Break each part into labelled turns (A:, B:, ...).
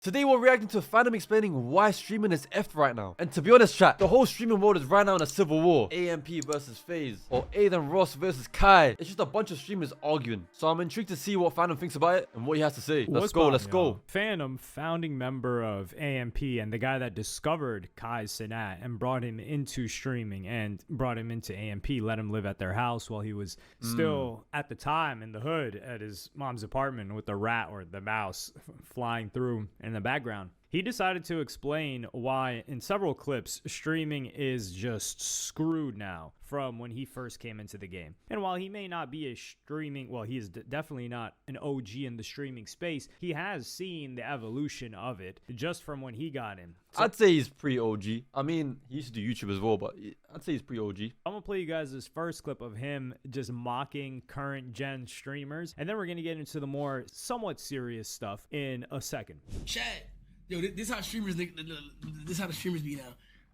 A: Today we're reacting to Fanum explaining why streaming is effed right now. And to be honest, chat, the whole streaming world is right now in a civil war. AMP versus FaZe, or Aiden Ross versus Kai. It's just a bunch of streamers arguing. So I'm intrigued to see what Fanum thinks about it and what he has to say. Let's go.
B: Fanum, founding member of AMP and the guy that discovered Kai's Sinat and brought him into streaming and brought him into AMP, let him live at their house while he was still at the time in the hood at his mom's apartment with the rat or the mouse flying through in the background. He decided to explain why in several clips streaming is just screwed now from when he first came into the game. And while he may not be a streaming, well, he is definitely not an OG in the streaming space, he has seen the evolution of it just from when he got in. So,
A: I'd say he's pre-OG. I mean, he used to do YouTube as well, but I'd say he's pre-OG.
B: I'm gonna play you guys this first clip of him just mocking current gen streamers, and then we're gonna get into the more somewhat serious stuff in a second.
C: Chat. Yo, this how streamers. This how the streamers be now.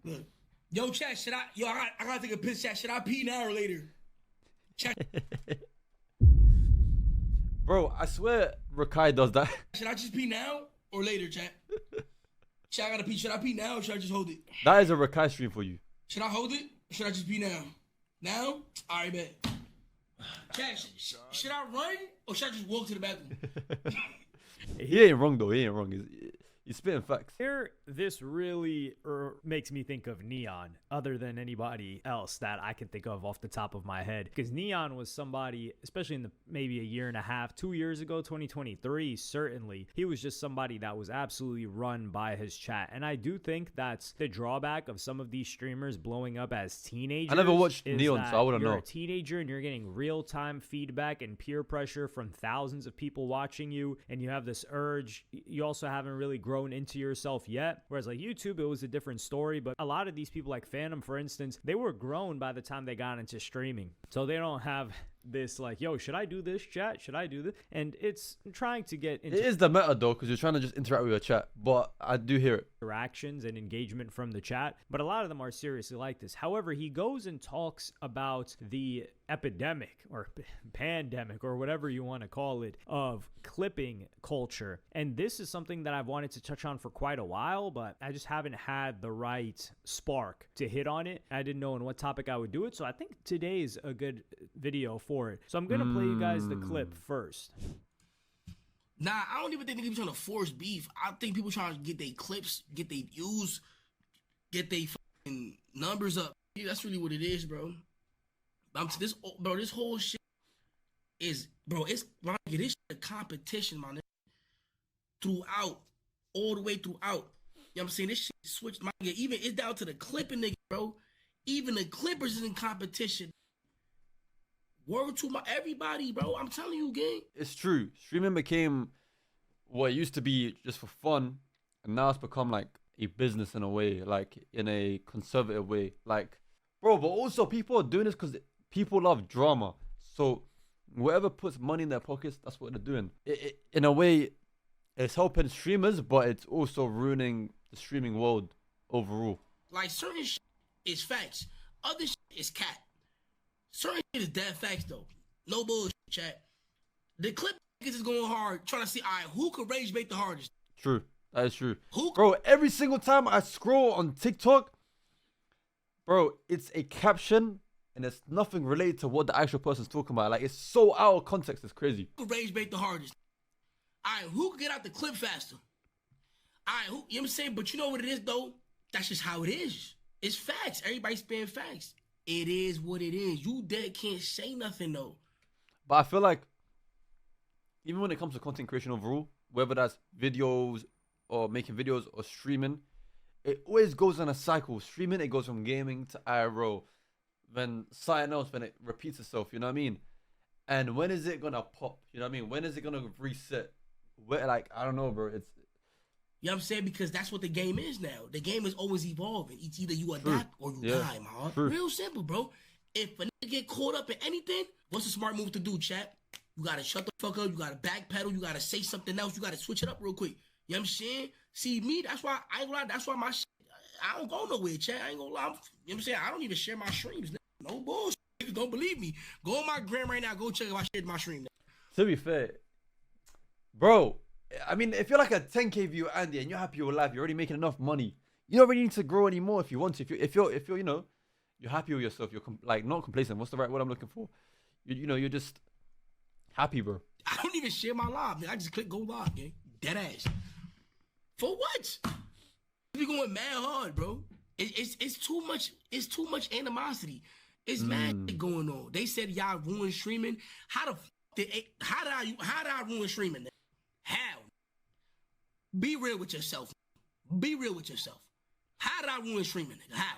C: Look, yo, chat. Should I? Yo, I gotta take a piss. Chat. Should I pee now or later? Chat.
A: Bro, I swear Rakai does that.
C: Should I just pee now or later, chat? Chat, I gotta pee. Should I pee now or should I just hold it?
A: That is a Rakai stream for you.
C: Should I hold it or should I just pee now? Now? All right, bet. Chat, should I run or should I just walk to the bathroom?
A: He ain't wrong though. He ain't wrong. He's spitting facts.
B: Here, this really makes me think of Neon, other than anybody else that I can think of off the top of my head. Because Neon was somebody, especially in the maybe a year and a half, 2 years ago, 2023, certainly, he was just somebody that was absolutely run by his chat. And I do think that's the drawback of some of these streamers blowing up as teenagers.
A: I never watched Neon, so I wouldn't know.
B: You're a teenager and you're getting real-time feedback and peer pressure from thousands of people watching you, and you have this urge. You also haven't really grown into yourself yet, whereas like YouTube, it was a different story. But a lot of these people like Fanum, for instance, they were grown by the time they got into streaming, so they don't have this like, yo, should I do this, chat? Should I do this? And it's trying to get into
A: it is the meta though, because you're trying to just interact with your chat, but I do hear it.
B: Interactions and engagement from the chat, but a lot of them are seriously like this. However, he goes and talks about the epidemic or pandemic or whatever you want to call it of clipping culture, and this is something that I've wanted to touch on for quite a while, but I just haven't had the right spark to hit on it. I didn't know on what topic I would do it, so I think today is a good video for it. So I'm gonna play you guys the clip first.
C: Nah, I don't even think people trying to force beef. I think people trying to get their clips, get their views, get their fucking numbers up. Yeah, that's really what it is, bro. This whole shit is, bro. It's this shit a competition, man. Throughout, all the way throughout. You know what I'm saying? This shit switched, my nigga. Even it's down to the clipping nigga, bro. Even the Clippers is in competition. Word to everybody, bro. I'm telling you, gang.
A: It's true. Streaming became what it used to be just for fun, and now it's become like a business in a way, like in a conservative way. Like, bro, but also people are doing this because people love drama. So whoever puts money in their pockets, that's what they're doing. In a way, it's helping streamers, but it's also ruining the streaming world overall.
C: Like, certain shit is facts. Other shit is cat. Certain shit is dead facts, though. No bullshit, chat. The clip is going hard, trying to see, all right, who could rage bait the hardest?
A: True. That is true. Bro, every single time I scroll on TikTok, bro, it's a caption, and it's nothing related to what the actual person's talking about. Like, it's so out of context, it's crazy.
C: Who could rage bait the hardest? All right, who could get out the clip faster? All right, you know what I'm saying? But you know what it is, though? That's just how it is. It's facts. Everybody's spitting facts. It is what it is. You dead can't say nothing, though.
A: But I feel like, even when it comes to content creation overall, whether that's videos or making videos or streaming, it always goes in a cycle. Streaming, it goes from gaming to IRL. Then something else, when it repeats itself, you know what I mean? And when is it gonna pop? You know what I mean? When is it gonna reset? Where, like, I don't know, bro. It's,
C: you know what I'm saying? Because that's what the game is now. The game is always evolving. It's either you adapt or you die, man. Real simple, bro. If a nigga get caught up in anything, what's a smart move to do, chat? You gotta shut the fuck up. You gotta backpedal. You gotta say something else. You gotta switch it up real quick. You know what I'm saying? See, me, that's why I ain't gonna lie. That's why my shit, I don't go nowhere, chat. I ain't gonna lie. You know what I'm saying? I don't even share my streams. No bullshit. Niggas don't believe me. Go on my gram right now. Go check if I shared my stream.
A: To be fair, bro, I mean, if you're like a 10K viewer, Andy, and you're happy with your life, you're already making enough money. You don't really need to grow anymore if you want to. If you're, you're happy with yourself. You're like not complacent. What's the right word I'm looking for? You're just happy, bro.
C: I don't even share my live, man. I just click go live, gang. Dead ass. For what? We going mad hard, bro. It's too much. It's too much animosity. It's mad shit going on. They said y'all ruined streaming. How did I ruin streaming? Then? How? Be real with yourself. Be real with yourself. How did I ruin streaming, nigga? How?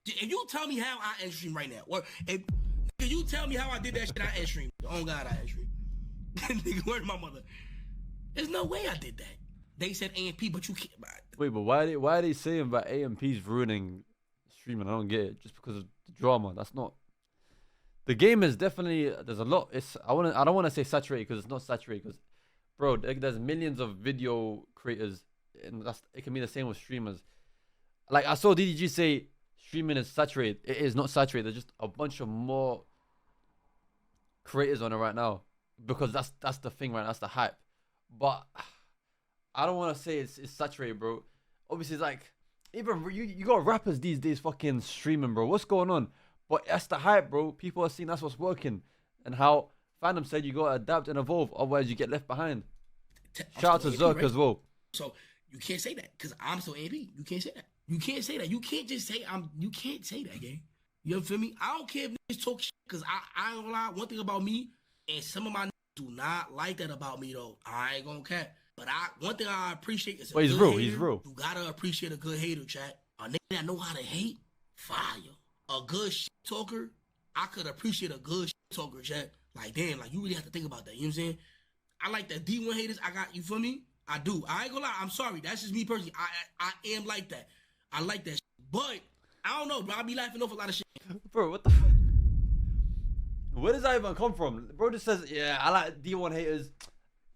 C: If you tell me how I end stream right now, or if you tell me how I did that shit, I end stream. Oh God, I end stream. Nigga, where's my mother? There's no way I did that. They said AMP, but you can't.
A: Wait, but why are they saying that AMP's ruining streaming? I don't get it. Just because of the drama. That's not. The game is definitely. There's a lot. I don't want to say saturated because it's not saturated. Because, bro, there's millions of video creators, and it can be the same with streamers. Like I saw DDG say streaming is saturated. It is not saturated. There's just a bunch of more creators on it right now because that's the thing, right? That's the hype. But I don't want to say it's saturated, bro. Obviously, it's like even you got rappers these days fucking streaming, bro. What's going on? But that's the hype, bro. People are seeing that's what's working, and how Fanum said you gotta adapt and evolve, otherwise you get left behind. Shout out to Zerk right? As well.
C: So you can't say that because I'm still AMP. You can't say that. You can't say that. You can't just say You can't say that, gang. You feel me? I don't care if niggas talk shit because I ain't gonna lie. One thing about me, and some of my niggas do not like that about me though. I ain't gonna cap. But one thing I appreciate is
A: he's real. Hater. He's real.
C: You gotta appreciate a good hater, chat. A nigga that know how to hate, fire. A good shit talker, I could appreciate a good shit talker, chat. Like damn, like you really have to think about that. You know what I'm saying? I like the D1 haters. I got you. Feel me? I do. I ain't gonna lie. I'm sorry. That's just me personally. I am like that. I like that shit. But I don't know, bro. I be laughing off a lot of shit.
A: Bro, what the fuck? Where does that even come from? Bro just says, yeah, I like D1 haters.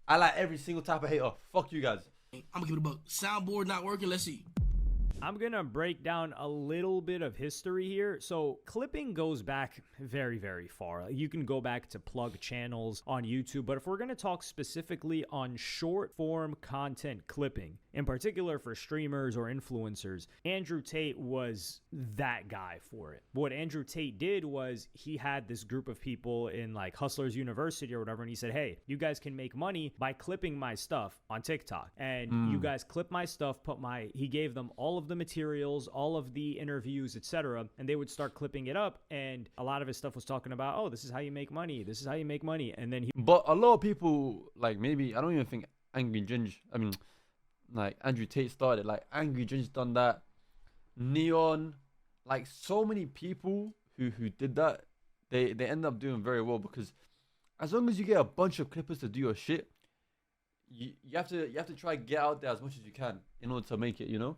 A: I like every single type of hater. Fuck you guys.
C: I'm gonna give it a buck. Soundboard not working. Let's see.
B: I'm going to break down a little bit of history here. So clipping goes back very, very far. You can go back to plug channels on YouTube, but if we're going to talk specifically on short form content clipping, in particular for streamers or influencers, Andrew Tate was that guy for it. What Andrew Tate did was he had this group of people in like Hustlers University or whatever, and he said, hey, you guys can make money by clipping my stuff on TikTok. And you guys clip my stuff, he gave them all of the materials, all of the interviews, etc., and they would start clipping it up, and a lot of his stuff was talking about, oh, this is how you make money, this is how you make money. And then
A: but a lot of people, like, maybe I don't even think like Andrew Tate started, like Angry Ginge done that, Neon, like so many people who did that, they end up doing very well, because as long as you get a bunch of clippers to do your shit, you have to try to get out there as much as you can in order to make it, you know.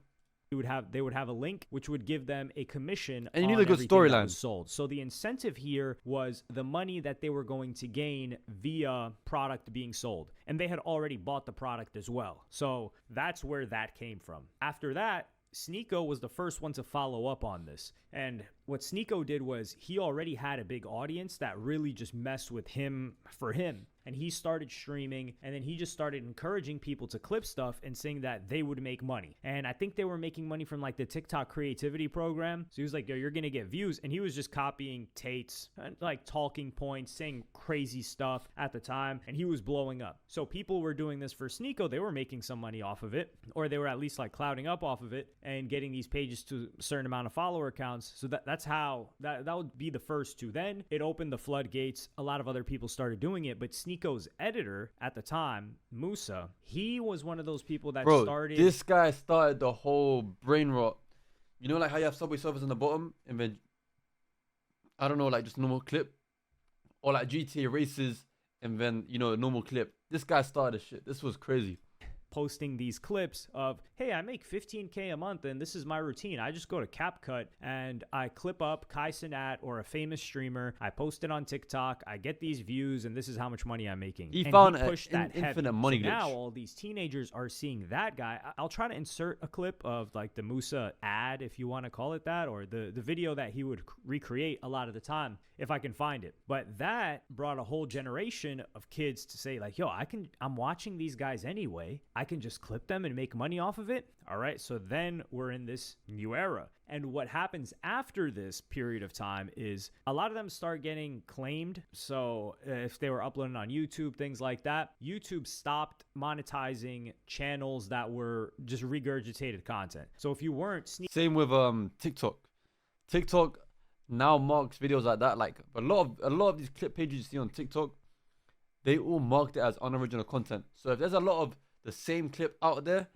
B: they would have a link which would give them a commission,
A: and you need a good storyline
B: sold. So the incentive here was the money that they were going to gain via product being sold, and they had already bought the product as well. So that's where that came from. After that, Sneeko was the first one to follow up on this. And what Sneeko did was he already had a big audience that really just messed with him for him. And he started streaming, and then he just started encouraging people to clip stuff and saying that they would make money. And I think they were making money from like the TikTok creativity program. So he was like, yo, you're going to get views. And he was just copying Tate's like talking points, saying crazy stuff at the time. And he was blowing up. So people were doing this for Sneeko. They were making some money off of it, or they were at least like clouding up off of it and getting these pages to a certain amount of follower counts. So that's how that would be the first two. Then it opened the floodgates. A lot of other people started doing it, but Sneeko's editor at the time, Musa, he was one of those people that started.
A: This guy started the whole brain rot. You know, like how you have Subway servers on the bottom, and then I don't know, like just normal clip, or like GTA races, and then, you know, normal clip. This guy started shit. This was crazy.
B: posting these clips of, hey, I make $15K a month and this is my routine. I just go to CapCut and I clip up Kai Cenat or a famous streamer. I post it on TikTok. I get these views and this is how much money I'm making.
A: He
B: and
A: found
B: he pushed
A: an
B: that heavy.
A: infinite money
B: So
A: glitch.
B: now all these teenagers are seeing that guy. I'll try to insert a clip of like the Musa ad, if you want to call it that, or the video that he would recreate a lot of the time if I can find it. But that brought a whole generation of kids to say like, yo, I'm watching these guys anyway. I can just clip them and make money off of it. All right. So then we're in this new era. And what happens after this period of time is a lot of them start getting claimed. So if they were uploading on YouTube, things like that, YouTube stopped monetizing channels that were just regurgitated content. So if you weren't
A: Same with TikTok. TikTok now marks videos like that. Like a lot of these clip pages you see on TikTok, they all marked it as unoriginal content. So if there's a lot of the same clip out there,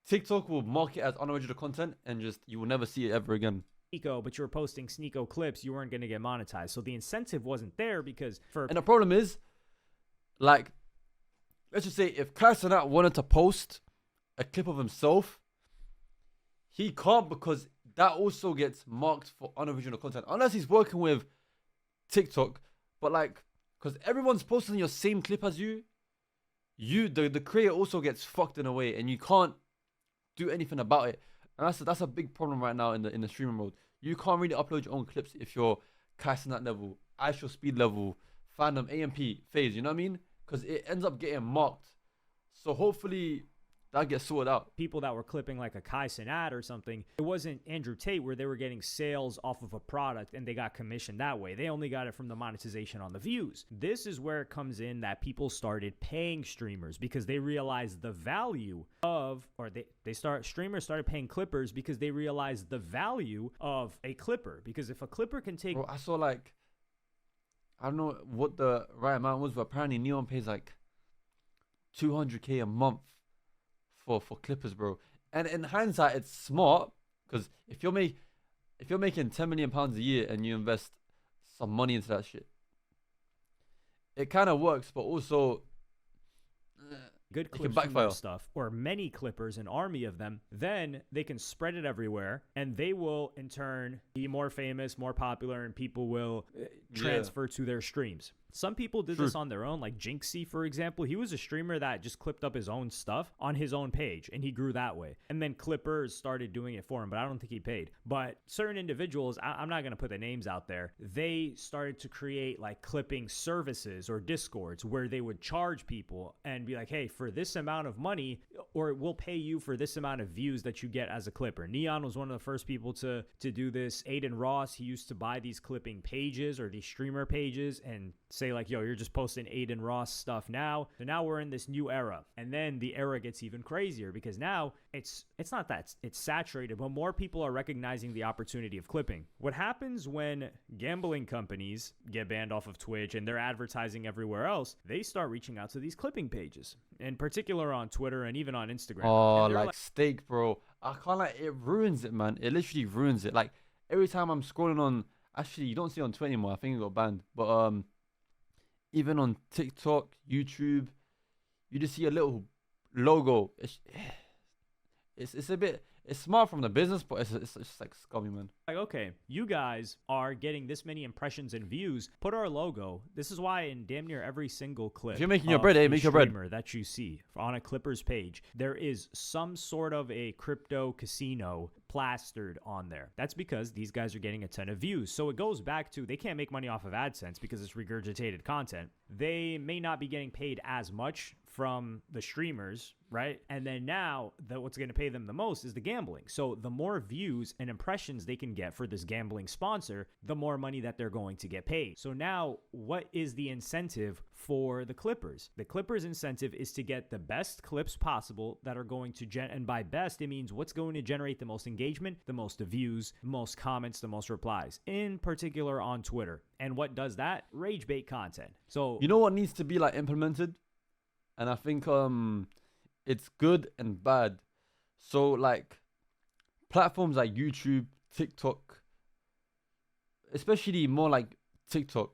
A: TikTok will mark it as unoriginal content and just you will never see it ever again.
B: Sneeko, but you were posting Sneeko clips, you weren't going to get monetized. So the incentive wasn't there because
A: And the problem is, like, let's just say if Kai Cenat wanted to post a clip of himself, he can't because that also gets marked for unoriginal content. Unless he's working with TikTok. But like, because everyone's posting your same clip as you, the creator also gets fucked in a way and you can't do anything about it. And that's a big problem right now in the streaming mode. You can't really upload your own clips if you're Kai Cenat level, iShow Speed level, Fanum, AMP, phase, you know what I mean? Because it ends up getting marked. So hopefully that gets sorted out.
B: People that were clipping like a Kai Cenat or something, it wasn't Andrew Tate where they were getting sales off of a product and they got commissioned that way. They only got it from the monetization on the views. This is where it comes in that people started paying streamers because they realized the value of, or streamers started paying clippers because they realized the value of a clipper. Because if a clipper can take...
A: Bro, I saw like, I don't know what the right amount was, but apparently Neon pays like 200K a month for clippers, bro. And in hindsight, it's smart because if you're making £10 million a year and you invest some money into that shit, it kind of works. But also,
B: good clips from that stuff, or many clippers, an army of them, then they can spread it everywhere and they will in turn be more famous, more popular, and people will transfer to their streams. Some people did this on their own, like Jinxie, for example. He was a streamer that just clipped up his own stuff on his own page, and he grew that way. And then clippers started doing it for him, but I don't think he paid. But certain individuals, I'm not going to put the names out there, they started to create like clipping services or Discords where they would charge people and be like, hey, for this amount of money, or we'll pay you for this amount of views that you get as a clipper. Neon was one of the first people to do this. Aiden Ross, he used to buy these clipping pages or these streamer pages and say like, yo, you're just posting Aiden Ross stuff now. So now we're in this new era. And then the era gets even crazier because now it's not that it's saturated, but more people are recognizing the opportunity of clipping. What happens when gambling companies get banned off of Twitch and they're advertising everywhere else, they start reaching out to these clipping pages, in particular on Twitter and even on Instagram.
A: Oh, like Steak, bro. I can't, like, it ruins it, man. It literally ruins it. Like, every time I'm scrolling on, actually, you don't see it on Twitter anymore. I think it got banned. But, even on TikTok, YouTube, you just see a little logo. It's a bit, it's smart from the business, but it's just like scummy, man.
B: Like, okay, you guys are getting this many impressions and views. Put our logo. This is why in damn near every single clip,
A: if you're making your bread, hey, make your bread.
B: That you see on a Clippers page, there is some sort of a crypto casino plastered on there. That's because these guys are getting a ton of views. So it goes back to they can't make money off of AdSense because it's regurgitated content. They may not be getting paid as much from the streamers, right? And then now what's going to pay them the most is the gambling. So the more views and impressions they can get for this gambling sponsor, the more money that they're going to get paid. So now what is the incentive for the Clippers? The Clippers incentive is to get the best clips possible that are going to and by best, it means what's going to generate the most engagement, the most views, the most comments, the most replies, in particular on Twitter. And what does that? Rage bait content. So
A: you know what needs to be like implemented? And I think it's good and bad. So like platforms like YouTube, TikTok, especially more like TikTok,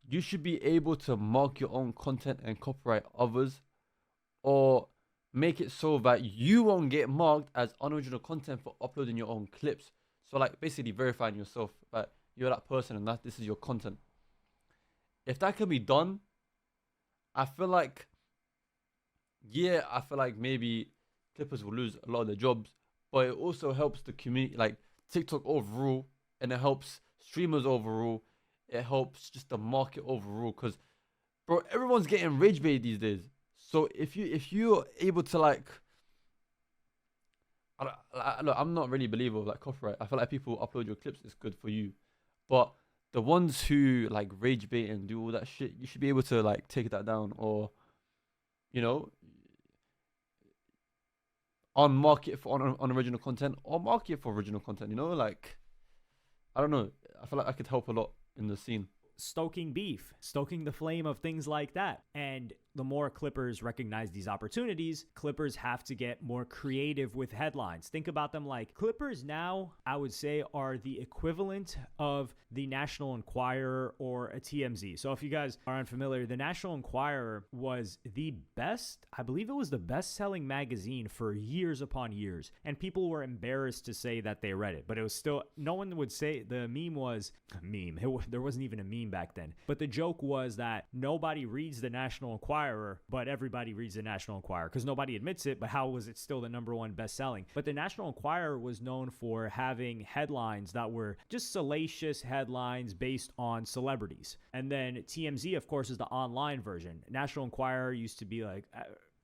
A: you should be able to mark your own content and copyright others, or make it so that you won't get marked as unoriginal content for uploading your own clips. So like basically verifying yourself that you're that person and that this is your content. If that can be done, I feel like, yeah, I feel like maybe Clippers will lose a lot of their jobs, but it also helps the community, like TikTok overall, and it helps streamers overall. It helps just the market overall, because bro, everyone's getting rage bait these days. So if you're able to like, look, I'm not really a believer of like copyright. I feel like people upload your clips, it's good for you, but the ones who like rage bait and do all that shit, you should be able to like take that down, or you know, on market for on original content, or market for original content. You know, like I don't know. I feel like I could help a lot in the scene.
B: Stoking beef, stoking the flame of things like that. And the more Clippers recognize these opportunities, Clippers have to get more creative with headlines. Think about them like Clippers now, I would say, are the equivalent of the National Enquirer or a TMZ. So if you guys are unfamiliar, the National Enquirer was the best, I believe it was the best-selling magazine for years upon years. And people were embarrassed to say that they read it. But it was still, no one would say, the meme was, there wasn't even a meme back then. But the joke was that nobody reads the National Enquirer, but everybody reads the National Enquirer, because nobody admits it, but how was it still the #1 best-selling? But the National Enquirer was known for having headlines that were just salacious headlines based on celebrities. And then TMZ, of course, is the online version. National Enquirer used to be like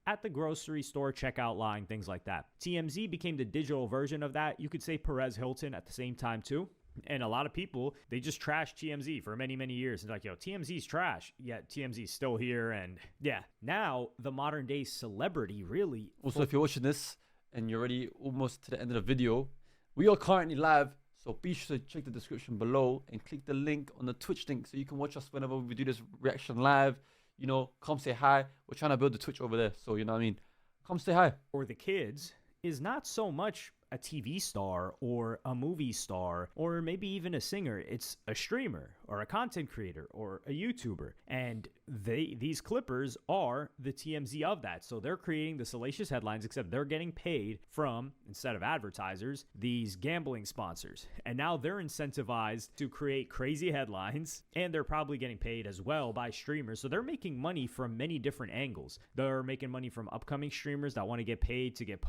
B: at the grocery store checkout line, things like that. TMZ became the digital version of that. You could say Perez Hilton at the same time too. And a lot of people, they just trashed TMZ for many, many years. It's like, yo, TMZ's trash. Yet TMZ's still here. And yeah, now the modern day celebrity really.
A: Also, if you're watching this and you're already almost to the end of the video, we are currently live. So be sure to check the description below and click the link on the Twitch link so you can watch us whenever we do this reaction live. You know, come say hi. We're trying to build the Twitch over there. So, you know what I mean? Come say hi.
B: For the kids is not so much a TV star or a movie star or maybe even a singer. It's a streamer or a content creator or a YouTuber. And these Clippers are the TMZ of that. So they're creating the salacious headlines, except they're getting paid from, instead of advertisers, these gambling sponsors. And now they're incentivized to create crazy headlines, and they're probably getting paid as well by streamers. So they're making money from many different angles. They're making money from upcoming streamers that want to get paid to get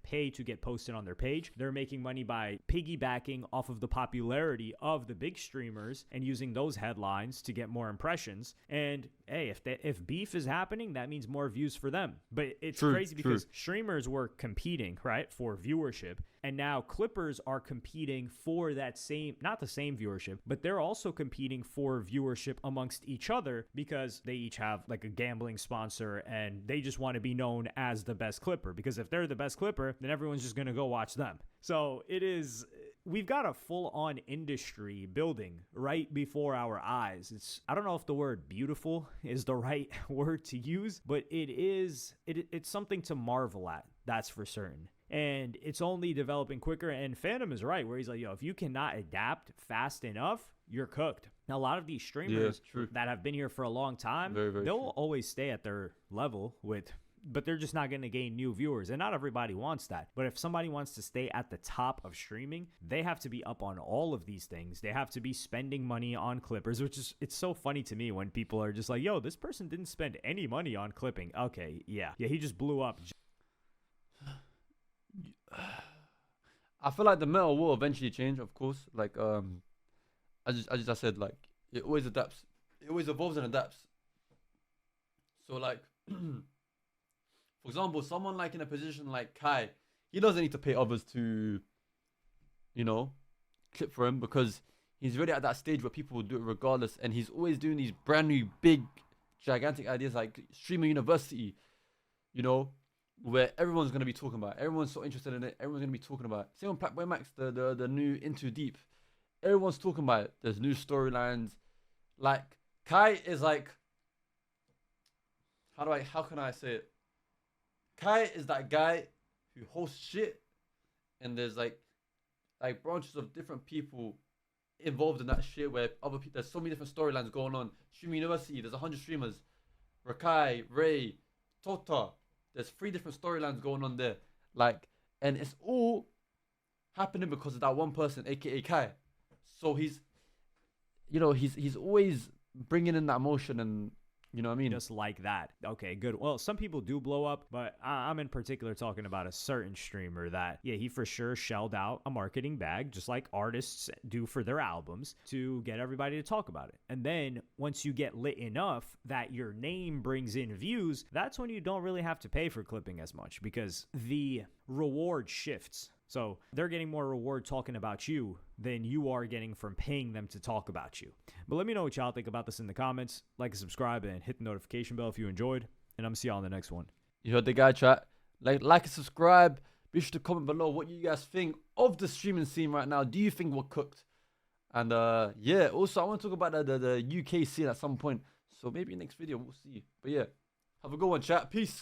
B: pay to get posted on their page. They're making money by piggybacking off of the popularity of the big streamers and using those headlines to get more impressions. And hey, if beef is happening, that means more views for them. But it's crazy because streamers were competing, right, for viewership. And now Clippers are competing for that same, not the same viewership, but they're also competing for viewership amongst each other because they each have like a gambling sponsor and they just want to be known as the best Clipper. Because if they're the best Clipper, then everyone's just going to go watch them. So we've got a full-on industry building right before our eyes. I don't know if the word beautiful is the right word to use, but it's something to marvel at. That's for certain. And it's only developing quicker. And Fanum is right, where he's like, yo, if you cannot adapt fast enough, you're cooked. Now, a lot of these streamers that have been here for a long time, they'll always stay at their level but they're just not going to gain new viewers. And not everybody wants that. But if somebody wants to stay at the top of streaming, they have to be up on all of these things. They have to be spending money on Clippers, it's so funny to me when people are just like, yo, this person didn't spend any money on clipping. Okay, yeah, he just blew up.
A: I feel like the meta will eventually change, of course. Like I said, like it always adapts. It always evolves and adapts. So like for example, someone like in a position like Kai, he doesn't need to pay others to, you know, clip for him, because he's already at that stage where people will do it regardless, and he's always doing these brand new big gigantic ideas like streamer university, you know, where everyone's gonna be talking about it. Everyone's so interested in it. Everyone's gonna be talking about it. Same with Black Boy Max, the new Into Deep. Everyone's talking about it. There's new storylines. Like Kai is like, how can I say it? Kai is that guy who hosts shit, and there's like branches of different people involved in that shit where other people, there's so many different storylines going on. Streaming University, there's 100 streamers. Rakai, Ray, Tota, There's 3 different storylines going on there. Like, and it's all happening because of that one person, aka Kai. So he's always bringing in that emotion, and you know what I mean?
B: Just like that. Okay, good. Well, some people do blow up, but I'm in particular talking about a certain streamer that, yeah, he for sure shelled out a marketing bag, just like artists do for their albums, to get everybody to talk about it. And then once you get lit enough that your name brings in views, that's when you don't really have to pay for clipping as much, because the reward shifts. So they're getting more reward talking about you than you are getting from paying them to talk about you. But let me know what y'all think about this in the comments. Like and subscribe and hit the notification bell if you enjoyed. And I'm going to see y'all on the next one.
A: You heard the guy, chat. Like and subscribe. Be sure to comment below what you guys think of the streaming scene right now. Do you think we're cooked? And yeah, also I want to talk about the UK scene at some point. So maybe next video we'll see. But yeah, have a good one, chat. Peace.